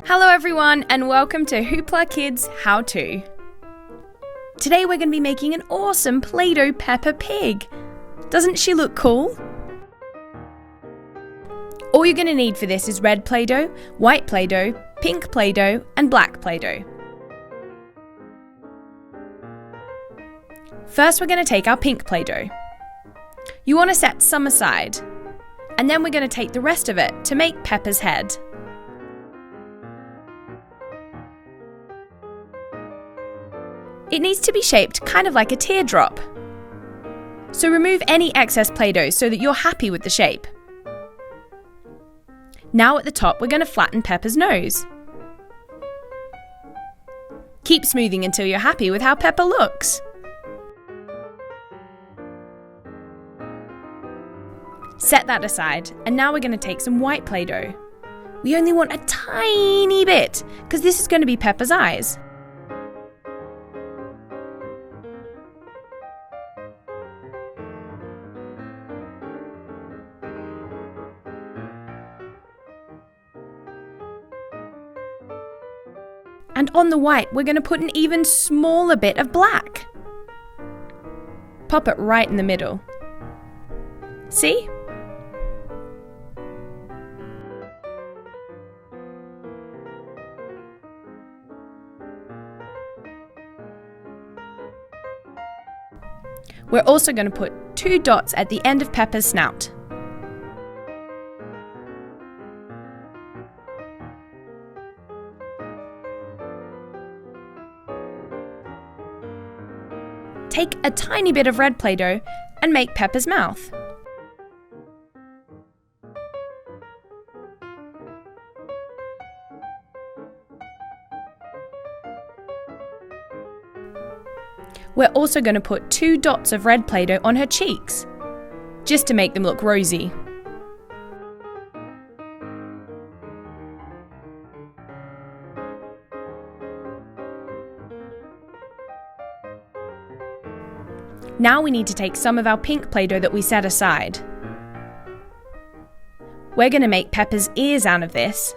Hello everyone and welcome to HooplaKidz How To. Today we're going to be making an awesome Play-Doh Peppa Pig. Doesn't she look cool? All you're going to need for this is red Play-Doh, white Play-Doh, pink Play-Doh and black Play-Doh. First we're going to take our pink Play-Doh. You want to set some aside, and then we're going to take the rest of it to make Peppa's head. It needs to be shaped kind of like a teardrop. So remove any excess Play-Doh so that you're happy with the shape. Now at the top we're going to flatten Peppa's nose. Keep smoothing until you're happy with how Peppa looks. Set that aside, and now we're going to take some white Play-Doh. We only want a tiny bit, because this is going to be Peppa's eyes. And on the white, we're going to put an even smaller bit of black. Pop it right in the middle. See? We're also going to put 2 dots at the end of Peppa's snout. Take a tiny bit of red Play-Doh and make Peppa's mouth. We're also going to put 2 dots of red Play-Doh on her cheeks, just to make them look rosy. Now we need to take some of our pink Play-Doh that we set aside. We're going to make Peppa's ears out of this.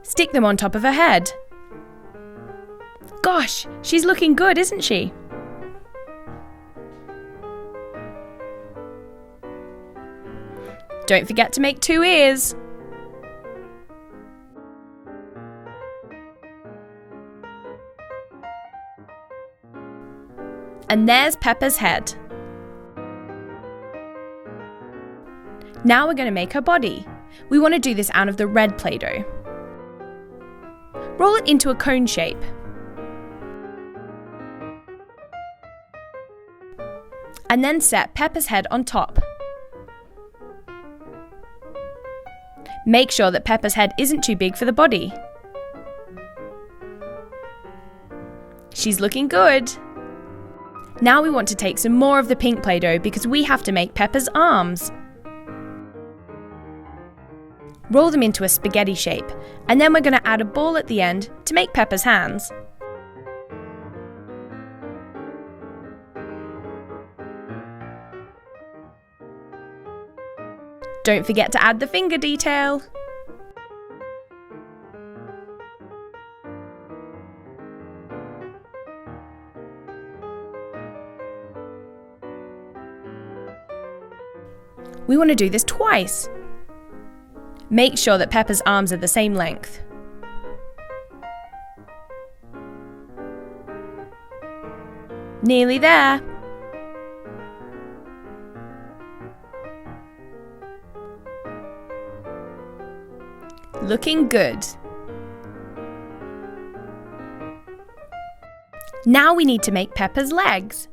Stick them on top of her head. Gosh, she's looking good, isn't she? Don't forget to make 2 ears. And there's Peppa's head. Now we're going to make her body. We want to do this out of the red Play-Doh. Roll it into a cone shape. And then set Peppa's head on top. Make sure that Peppa's head isn't too big for the body. She's looking good. Now we want to take some more of the pink Play-Doh because we have to make Peppa's arms. Roll them into a spaghetti shape, and then we're going to add a ball at the end to make Peppa's hands. Don't forget to add the finger detail. We want to do this twice. Make sure that Peppa's arms are the same length. Nearly there. Looking good. Now we need to make Peppa's legs.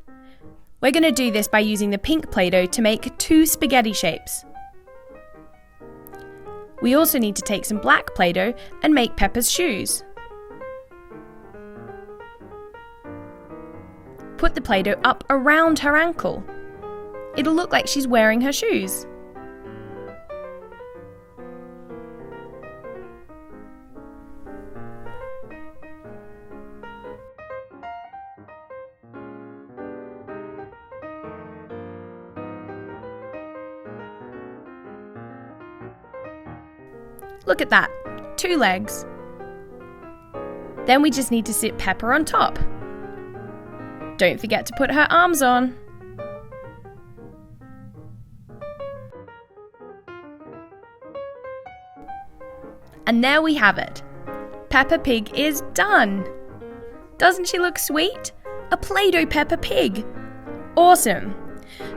We're going to do this by using the pink Play-Doh to make 2 spaghetti shapes. We also need to take some black Play-Doh and make Peppa's shoes. Put the Play-Doh up around her ankle. It'll look like she's wearing her shoes. Look at that, 2 legs. Then we just need to sit Peppa on top. Don't forget to put her arms on. And there we have it. Peppa Pig is done. Doesn't she look sweet? A Play-Doh Peppa Pig. Awesome.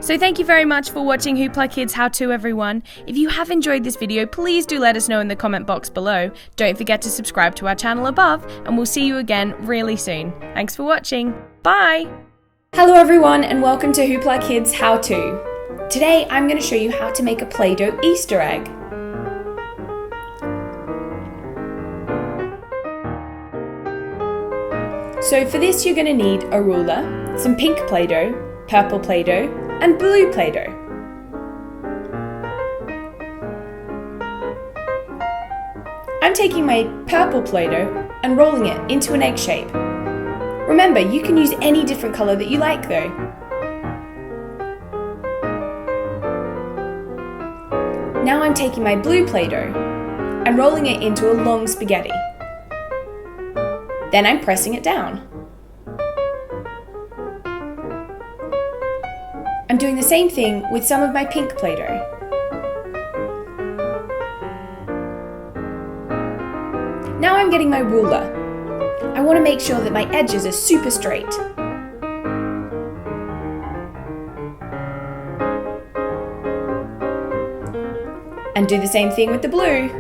So thank you very much for watching HooplaKidz How To, everyone. If you have enjoyed this video, please do let us know in the comment box below. Don't forget to subscribe to our channel above, and we'll see you again really soon. Thanks for watching. Bye! Hello everyone, and welcome to HooplaKidz How To. Today I'm going to show you how to make a Play-Doh Easter egg. So for this you're going to need a ruler, some pink Play-Doh, purple Play-Doh, and blue Play-Doh. I'm taking my purple Play-Doh and rolling it into an egg shape. Remember, you can use any different colour that you like though. Now I'm taking my blue Play-Doh and rolling it into a long spaghetti. Then I'm pressing it down. I'm doing the same thing with some of my pink Play-Doh. Now I'm getting my ruler. I want to make sure that my edges are super straight. And do the same thing with the blue.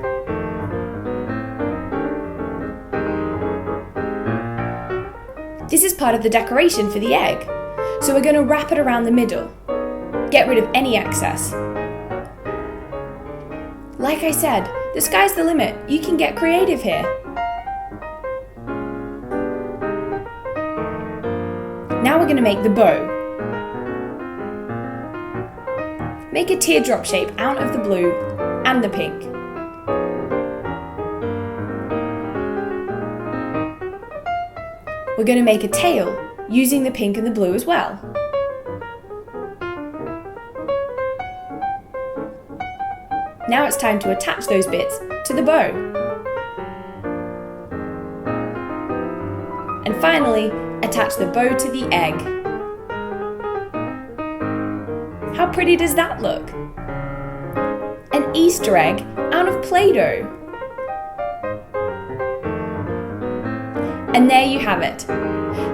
This is part of the decoration for the egg, so we're going to wrap it around the middle. Get rid of any excess. Like I said, the sky's the limit. You can get creative here. Now we're going to make the bow. Make a teardrop shape out of the blue and the pink. We're going to make a tail using the pink and the blue as well. Now it's time to attach those bits to the bow. And finally, attach the bow to the egg. How pretty does that look? An Easter egg out of Play-Doh. And there you have it.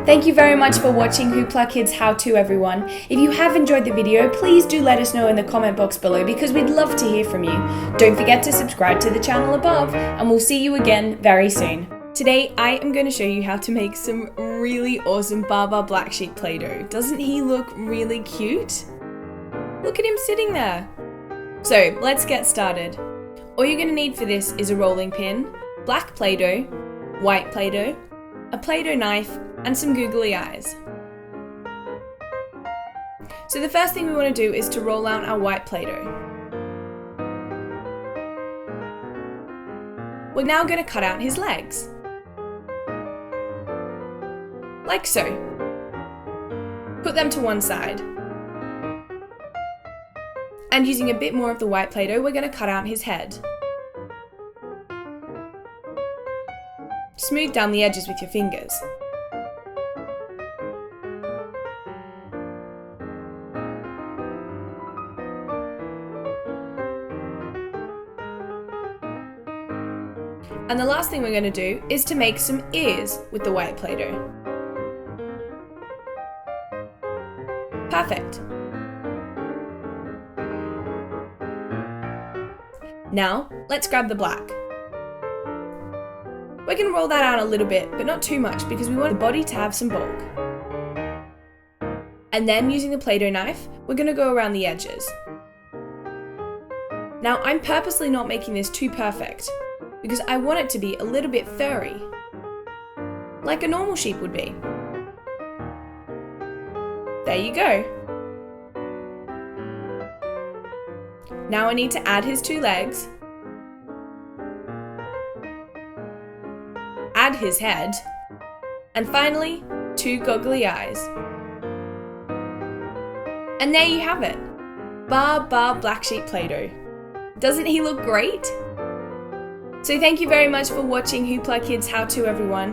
Thank you very much for watching HooplaKidz How To, everyone. If you have enjoyed the video, please do let us know in the comment box below because we'd love to hear from you. Don't forget to subscribe to the channel above, and we'll see you again very soon. Today, I am going to show you how to make some really awesome Baba Black Sheep Play-Doh. Doesn't he look really cute? Look at him sitting there. So, let's get started. All you're going to need for this is a rolling pin, black Play-Doh, white Play-Doh, a Play-Doh knife, and some googly eyes. So the first thing we want to do is to roll out our white Play-Doh. We're now going to cut out his legs. Like so. Put them to one side. And using a bit more of the white Play-Doh, we're going to cut out his head. Smooth down the edges with your fingers. And the last thing we're going to do is to make some ears with the white Play-Doh. Perfect. Now, let's grab the black. We're going to roll that out a little bit, but not too much because we want the body to have some bulk. And then using the Play-Doh knife, we're going to go around the edges. Now, I'm purposely not making this too perfect because I want it to be a little bit furry, like a normal sheep would be. There you go. Now I need to add his two legs, add his head, and finally, two goggly eyes. And there you have it, Bar Black Sheep Play-Doh. Doesn't he look great? So thank you very much for watching HooplaKidz How To, everyone.